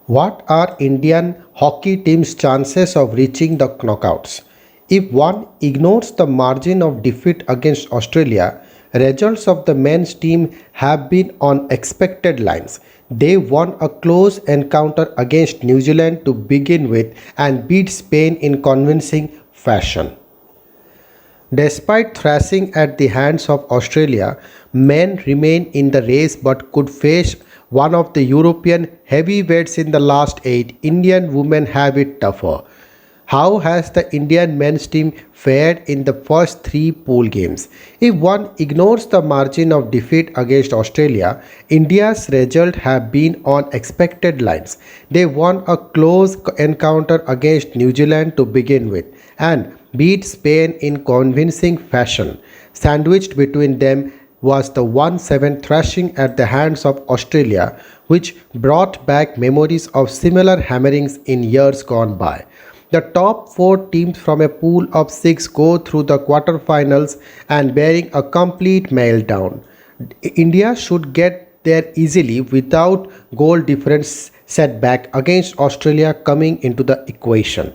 What are Indian hockey team's chances of reaching the knockouts? If one ignores the margin of defeat against Australia, results of the men's team have been on expected lines. They won a close encounter against New Zealand to begin with and beat Spain in convincing fashion. Despite thrashing at the hands of Australia, men remain in the race but could face one of the European heavyweights in the last eight. Indian women have it tougher. How has the Indian men's team fared in the first three pool games? If one ignores the margin of defeat against Australia, India's results have been on expected lines. They won a close encounter against New Zealand to begin with and beat Spain in convincing fashion. Sandwiched between them was the 1-7 thrashing at the hands of Australia, which brought back memories of similar hammerings in years gone by. The top four teams from a pool of six go through the quarterfinals and bearing a complete meltdown. India should get there easily without goal difference setback against Australia coming into the equation.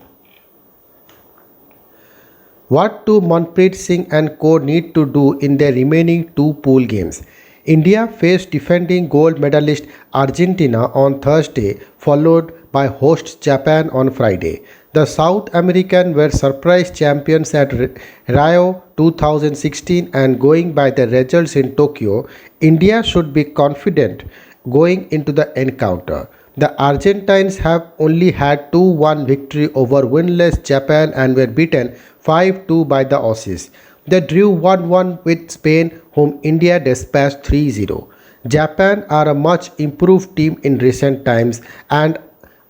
What do Manpreet Singh and co need to do in their remaining two pool games? India faced defending gold medalist Argentina on Thursday, followed by hosts Japan on Friday. The South American were surprise champions at Rio 2016 and going by the results in Tokyo, India should be confident going into the encounter. The Argentines have only had 2-1 victory over winless Japan and were beaten 5-2 by the Aussies. They drew 1-1 with Spain, whom India dispatched 3-0. Japan are a much improved team in recent times and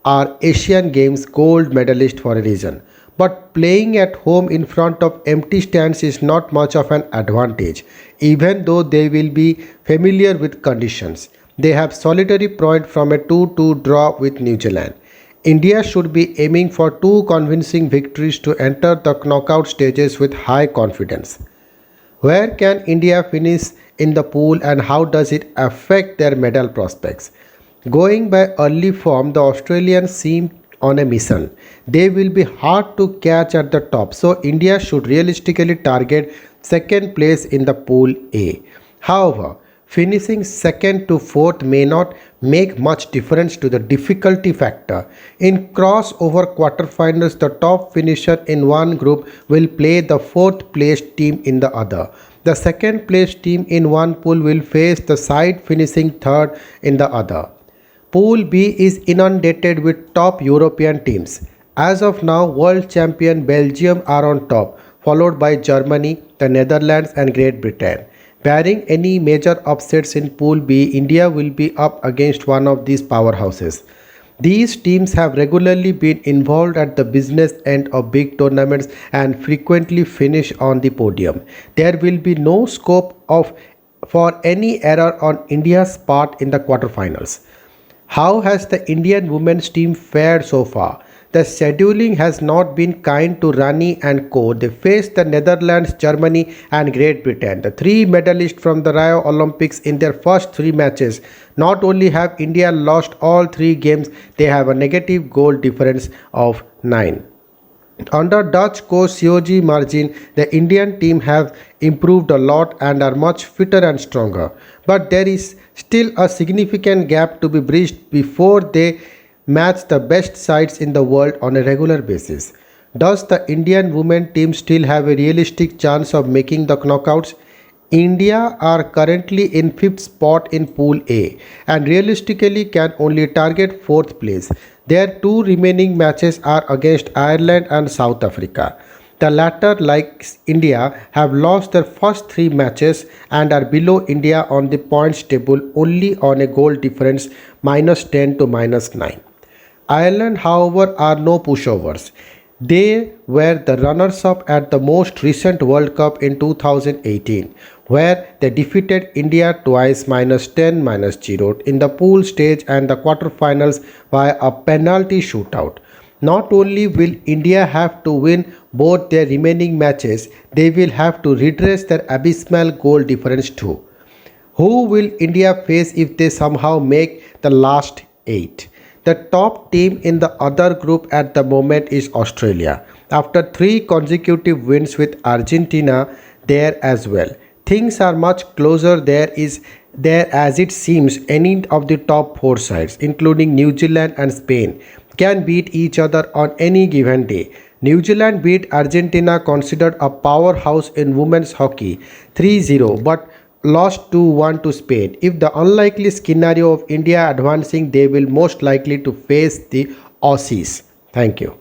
are Asian Games gold medalist for a reason. But playing at home in front of empty stands is not much of an advantage, even though they will be familiar with conditions. They have solitary point from a 2-2 draw with New Zealand. India should be aiming for two convincing victories to enter the knockout stages with high confidence. Where can India finish in the pool and how does it affect their medal prospects? Going by early form, the Australians seem on a mission. They will be hard to catch at the top, so India should realistically target second place in the pool A. However, finishing second to fourth may not make much difference to the difficulty factor. In crossover quarterfinals, the top finisher in one group will play the fourth placed team in the other. The second placed team in one pool will face the side finishing third in the other. Pool B is inundated with top European teams. As of now, world champion Belgium are on top, followed by Germany, the Netherlands and Great Britain. Barring any major upsets in Pool B, India will be up against one of these powerhouses. These teams have regularly been involved at the business end of big tournaments and frequently finish on the podium. There will be no scope for any error on India's part in the quarterfinals. How has the Indian women's team fared so far? The scheduling has not been kind to Rani and co. They faced the Netherlands, Germany and Great Britain, the three medalists from the Rio Olympics in their first three matches. Not only have India lost all three games, they have a negative goal difference of 9. Under Dutch coach Sioji Margin, the Indian team have improved a lot and are much fitter and stronger. But there is still a significant gap to be bridged before they match the best sides in the world on a regular basis. Does the Indian women team still have a realistic chance of making the knockouts? India are currently in 5th spot in Pool A and realistically can only target 4th place. Their two remaining matches are against Ireland and South Africa. The latter, like India, have lost their first three matches and are below India on the points table only on a goal difference -10 to -9. Ireland, however, are no pushovers. They were the runners-up at the most recent World Cup in 2018, where they defeated India twice -10, -0 in the pool stage and the quarterfinals via a penalty shootout. Not only will India have to win both their remaining matches, they will have to redress their abysmal goal difference too. Who will India face if they somehow make the last 8? The top team in the other group at the moment is Australia. After 3 consecutive wins with Argentina there as well. Things are much closer there as it seems any of the top 4 sides, including New Zealand and Spain, can beat each other on any given day. New Zealand beat Argentina, considered a powerhouse in women's hockey, 3-0, but lost 2-1 to Spain. If the unlikely scenario of India advancing, they will most likely to face the Aussies. Thank you.